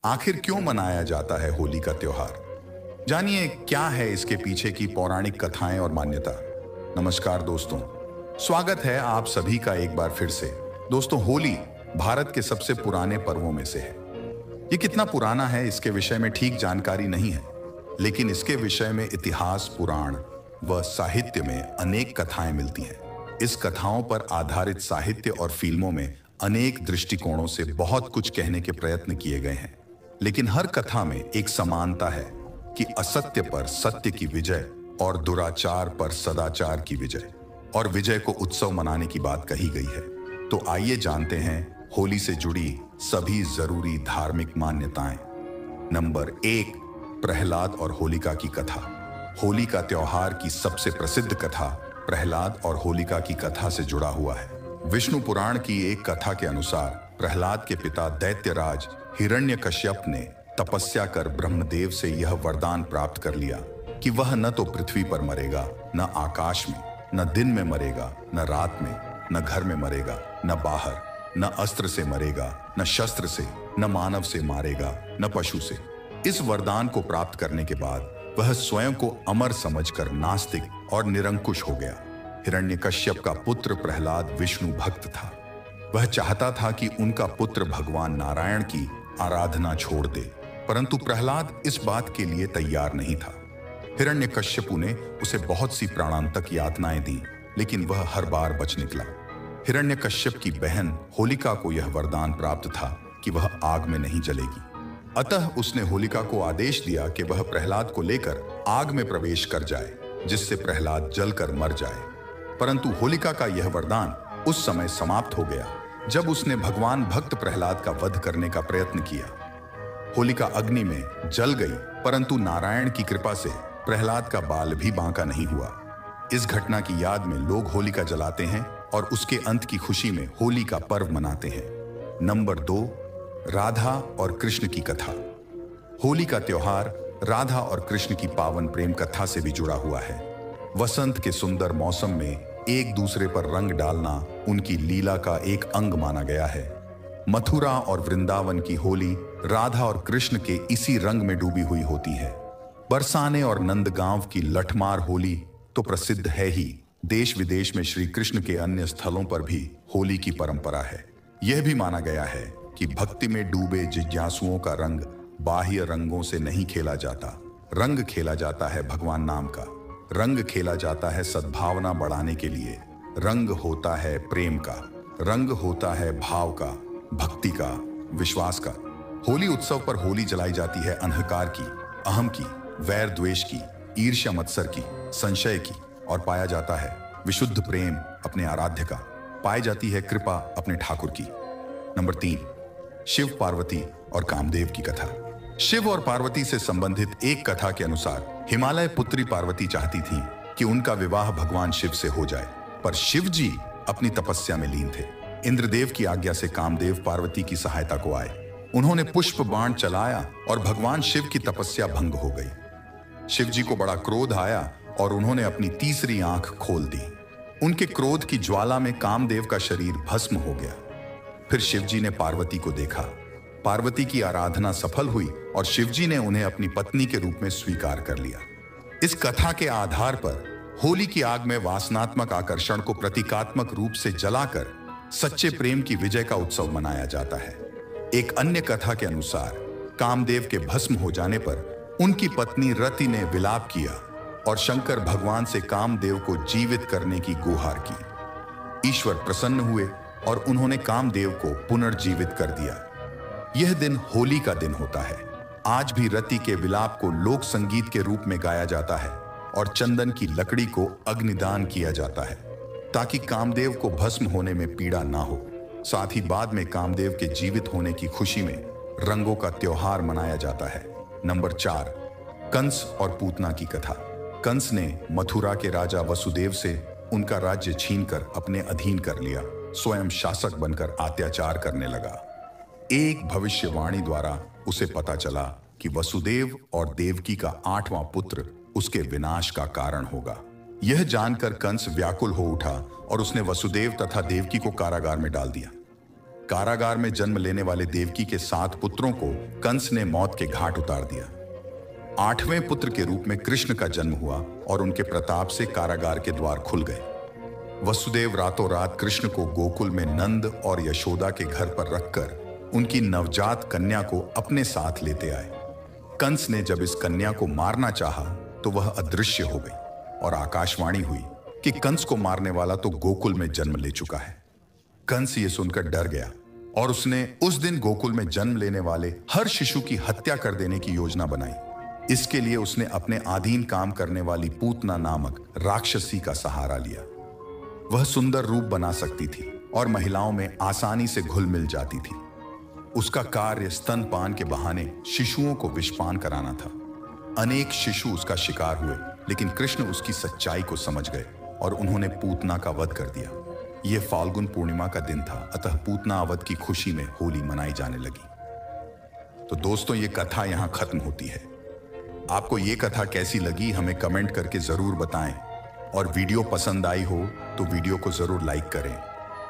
आखिर क्यों मनाया जाता है होली का त्योहार? जानिए क्या है इसके पीछे की पौराणिक कथाएं और मान्यता। नमस्कार दोस्तों, स्वागत है आप सभी का एक बार फिर से। दोस्तों, होली भारत के सबसे पुराने पर्वों में से है। ये कितना पुराना है इसके विषय में ठीक जानकारी नहीं है, लेकिन इसके विषय में इतिहास, पुराण व साहित्य में अनेक कथाएं मिलती हैं। इस कथाओं पर आधारित साहित्य और फिल्मों में अनेक दृष्टिकोणों से बहुत कुछ कहने के प्रयत्न किए गए हैं, लेकिन हर कथा में एक समानता है कि असत्य पर सत्य की विजय और दुराचार पर सदाचार की विजय, और विजय को उत्सव मनाने की बात कही गई है। तो आइए जानते हैं होली से जुड़ी सभी जरूरी धार्मिक मान्यताएं। नंबर 1, प्रहलाद और होलिका की कथा। होली का त्योहार की सबसे प्रसिद्ध कथा प्रहलाद और होलिका की कथा से जुड़ा हुआ है। विष्णु पुराण की एक कथा के अनुसार प्रहलाद के पिता दैत्यराज हिरण्यकश्यप ने तपस्या कर ब्रह्मदेव से यह वरदान प्राप्त कर लिया कि वह न तो पृथ्वी पर मरेगा, न आकाश में, न दिन में मरेगा, न रात में, न घर में मरेगा, न बाहर, न अस्त्र से मरेगा, न शस्त्र से, न मानव से मारेगा, न पशु से। इस वरदान को प्राप्त करने के बाद वह स्वयं को अमर समझकर नास्तिक और निरंकुश हो गया। हिरण्यकश्यप का पुत्र प्रहलाद विष्णु भक्त था। वह चाहता था कि उनका पुत्र भगवान नारायण की आराधना छोड़ दे, परंतु प्रहलाद इस बात के लिए तैयार नहीं था। हिरण्यकश्यपु ने उसे बहुत सी प्राणांतक यातनाएं दी, लेकिन वह हर बार बच निकला। हिरण्यकश्यप की बहन होलिका को यह वरदान प्राप्त था कि वह आग में नहीं जलेगी। अतः उसने होलिका को आदेश दिया कि वह प्रहलाद को लेकर आग में प्रवेश कर जाए, जिससे प्रहलाद जलकर मर जाए। परंतु होलिका का यह वरदान उस समय समाप्त हो गया जब उसने भगवान भक्त प्रहलाद का वध करने का प्रयत्न किया। होलिका अग्नि में जल गई, परंतु नारायण की कृपा से प्रहलाद का बाल भी बांका नहीं हुआ। इस घटना की याद में लोग होलिका जलाते हैं और उसके अंत की खुशी में होली का पर्व मनाते हैं। नंबर 2, राधा और कृष्ण की कथा। होली का त्योहार राधा और कृष्ण की पावन प्रेम कथा से भी जुड़ा हुआ है। वसंत के सुंदर मौसम में एक दूसरे पर रंग डालना उनकी लीला का एक अंग माना गया है। मथुरा और वृंदावन की होली राधा और कृष्ण के इसी रंग में डूबी हुई होती है। बरसाने और नंदगांव की लठमार होली तो प्रसिद्ध है ही, देश विदेश में श्री कृष्ण के अन्य स्थलों पर भी होली की परंपरा है। यह भी माना गया है कि भक्ति में डूबे जिज्ञासुओं का रंग बाह्य रंगों से नहीं खेला जाता। रंग खेला जाता है भगवान नाम का। रंग खेला जाता है सद्भावना बढ़ाने के लिए। रंग होता है प्रेम का, रंग होता है भाव का, भक्ति का, विश्वास का। होली उत्सव पर होली जलाई जाती है अहंकार की, अहम की, वैर द्वेष की, ईर्ष्या मत्सर की, संशय की, और पाया जाता है विशुद्ध प्रेम अपने आराध्य का। पाई जाती है कृपा अपने ठाकुर की। नंबर 3, शिव, पार्वती और कामदेव की कथा। शिव और पार्वती से संबंधित एक कथा के अनुसार हिमालय पुत्री पार्वती चाहती थी कि उनका विवाह भगवान शिव से हो जाए, पर शिव जी अपनी तपस्या में लीन थे। इंद्रदेव की आज्ञा से कामदेव पार्वती की सहायता को आए। उन्होंने पुष्प बाण चलाया और भगवान शिव की तपस्या भंग हो गई। शिव जी को बड़ा क्रोध आया और उन्होंने अपनी तीसरी आंख खोल दी। उनके क्रोध की ज्वाला में कामदेव का शरीर भस्म हो गया। फिर शिव जी ने पार्वती को देखा। पार्वती की आराधना सफल हुई और शिवजी ने उन्हें अपनी पत्नी के रूप में स्वीकार कर लिया। इस कथा के आधार पर होली की आग में वासनात्मक आकर्षण को प्रतीकात्मक रूप से जलाकर सच्चे प्रेम की विजय का उत्सव मनाया जाता है। एक अन्य कथा के अनुसार कामदेव के भस्म हो जाने पर उनकी पत्नी रति ने विलाप किया और शंकर भगवान से कामदेव को जीवित करने की गुहार की। ईश्वर प्रसन्न हुए और उन्होंने कामदेव को पुनर्जीवित कर दिया। यह दिन होली का दिन होता है। आज भी रति के विलाप को लोक संगीत के रूप में गाया जाता है और चंदन की लकड़ी को अग्निदान किया जाता है, ताकि कामदेव को भस्म होने में पीड़ा ना हो। साथ ही बाद में कामदेव के जीवित होने की खुशी में रंगों का त्योहार मनाया जाता है। नंबर 4, कंस और पूतना की कथा। कंस ने मथुरा के राजा वसुदेव से उनका राज्य छीनकर अपने अधीन कर लिया। स्वयं शासक बनकर अत्याचार करने लगा। एक भविष्यवाणी द्वारा उसे पता चला कि वसुदेव और देवकी का 8वां पुत्र उसके विनाश का कारण होगा। यह जानकर कंस व्याकुल हो उठा और उसने वसुदेव तथा देवकी को कारागार में डाल दिया। कारागार में जन्म लेने वाले देवकी के 7 पुत्रों को कंस ने मौत के घाट उतार दिया। 8वें पुत्र के रूप में कृष्ण का जन्म हुआ और उनके प्रताप से कारागार के द्वार खुल गए। वसुदेव रातों रात कृष्ण को गोकुल में नंद और यशोदा के घर पर रखकर उनकी नवजात कन्या को अपने साथ लेते आए। कंस ने जब इस कन्या को मारना चाहा तो वह अदृश्य हो गई और आकाशवाणी हुई कि कंस को मारने वाला तो गोकुल में जन्म ले चुका है। कंस ये सुनकर डर गया और उसने उस दिन गोकुल में जन्म लेने वाले हर शिशु की हत्या कर देने की योजना बनाई। इसके लिए उसने अपने अधीन काम करने वाली पूतना नामक राक्षसी का सहारा लिया। वह सुंदर रूप बना सकती थी और महिलाओं में आसानी से घुल मिल जाती थी। उसका कार्य स्तनपान के बहाने शिशुओं को विषपान कराना था। अनेक शिशु उसका शिकार हुए, लेकिन कृष्ण उसकी सच्चाई को समझ गए और उन्होंने पूतना का वध कर दिया। यह फाल्गुन पूर्णिमा का दिन था, अतः पूतना वध की खुशी में होली मनाई जाने लगी। तो दोस्तों, ये कथा यहां खत्म होती है। आपको ये कथा कैसी लगी हमें कमेंट करके जरूर बताएं, और वीडियो पसंद आई हो तो वीडियो को जरूर लाइक करें,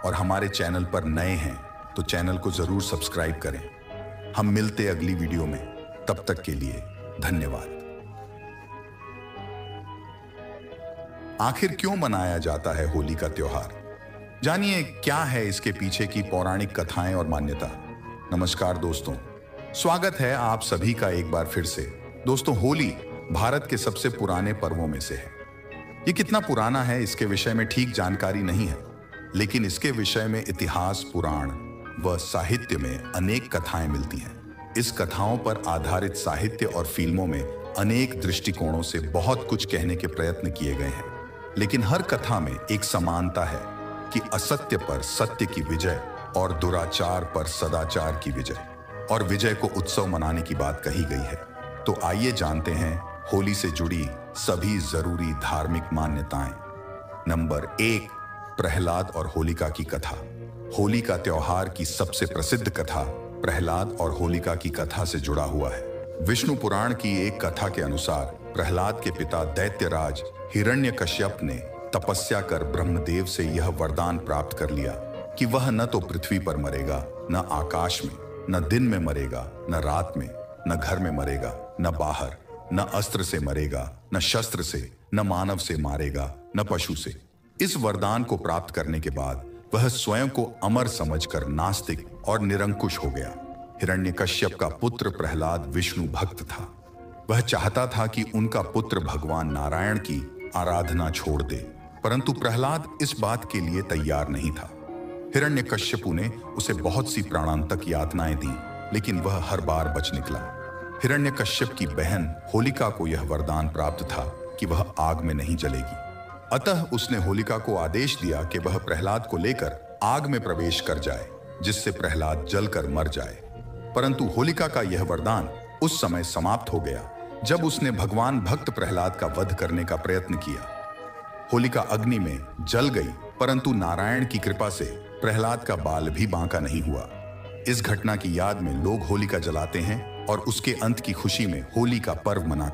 और हमारे चैनल पर नए हैं तो चैनल को जरूर सब्सक्राइब करें। हम मिलते अगली वीडियो में, तब तक के लिए धन्यवाद। आखिर क्यों मनाया जाता है होली का त्योहार? जानिए क्या है इसके पीछे की पौराणिक कथाएं और मान्यता। नमस्कार दोस्तों, स्वागत है आप सभी का एक बार फिर से। दोस्तों, होली भारत के सबसे पुराने पर्वों में से है। ये कितना पुराना है इसके विषय में ठीक जानकारी नहीं है, लेकिन इसके विषय में इतिहास, पुराण व साहित्य में अनेक कथाएं मिलती हैं। इस कथाओं पर आधारित साहित्य और फिल्मों में अनेक दृष्टिकोणों से बहुत कुछ कहने के प्रयत्न किए गए हैं, लेकिन हर कथा में एक समानता है कि असत्य पर सत्य की विजय और दुराचार पर सदाचार की विजय, और विजय को उत्सव मनाने की बात कही गई है। तो आइए जानते हैं होली से जुड़ी सभी जरूरी धार्मिक मान्यताएं। नंबर 1, प्रहलाद और होलिका की कथा। होली का त्योहार की सबसे प्रसिद्ध कथा प्रहलाद और होलिका की कथा से जुड़ा हुआ है। विष्णु पुराण की एक कथा के अनुसार प्रहलाद के पिता दैत्यराज हिरण्यकश्यप ने तपस्या कर ब्रह्मदेव से यह वरदान प्राप्त कर लिया कि वह न तो पृथ्वी पर मरेगा, न आकाश में, न दिन में मरेगा, न रात में, न घर में मरेगा, न बाहर, न अस्त्र से मरेगा, न शस्त्र से, न मानव से मारेगा, न पशु से। इस वरदान को प्राप्त करने के बाद वह स्वयं को अमर समझकर नास्तिक और निरंकुश हो गया। हिरण्यकश्यप का पुत्र प्रहलाद विष्णु भक्त था। वह चाहता था कि उनका पुत्र भगवान नारायण की आराधना छोड़ दे, परंतु प्रहलाद इस बात के लिए तैयार नहीं था। हिरण्यकश्यपु ने उसे बहुत सी प्राणांतक यातनाएं दी, लेकिन वह हर बार बच निकला। हिरण्यकश्यप की बहन होलिका को यह वरदान प्राप्त था कि वह आग में नहीं जलेगी। अतः उसने होलिका को आदेश दिया कि वह प्रहलाद को लेकर आग में प्रवेश कर जाए, जिससे प्रहलाद जलकर मर जाए। परंतु होलिका का यह वरदान उस समय समाप्त हो गया जब उसने भगवान भक्त प्रहलाद का वध करने का प्रयत्न किया। होलिका अग्नि में जल गई, परंतु नारायण की कृपा से प्रहलाद का बाल भी बांका नहीं हुआ। इस घटना की याद में लोग होलिका जलाते हैं और उसके अंत की खुशी में होली का पर्व मनाते हैं।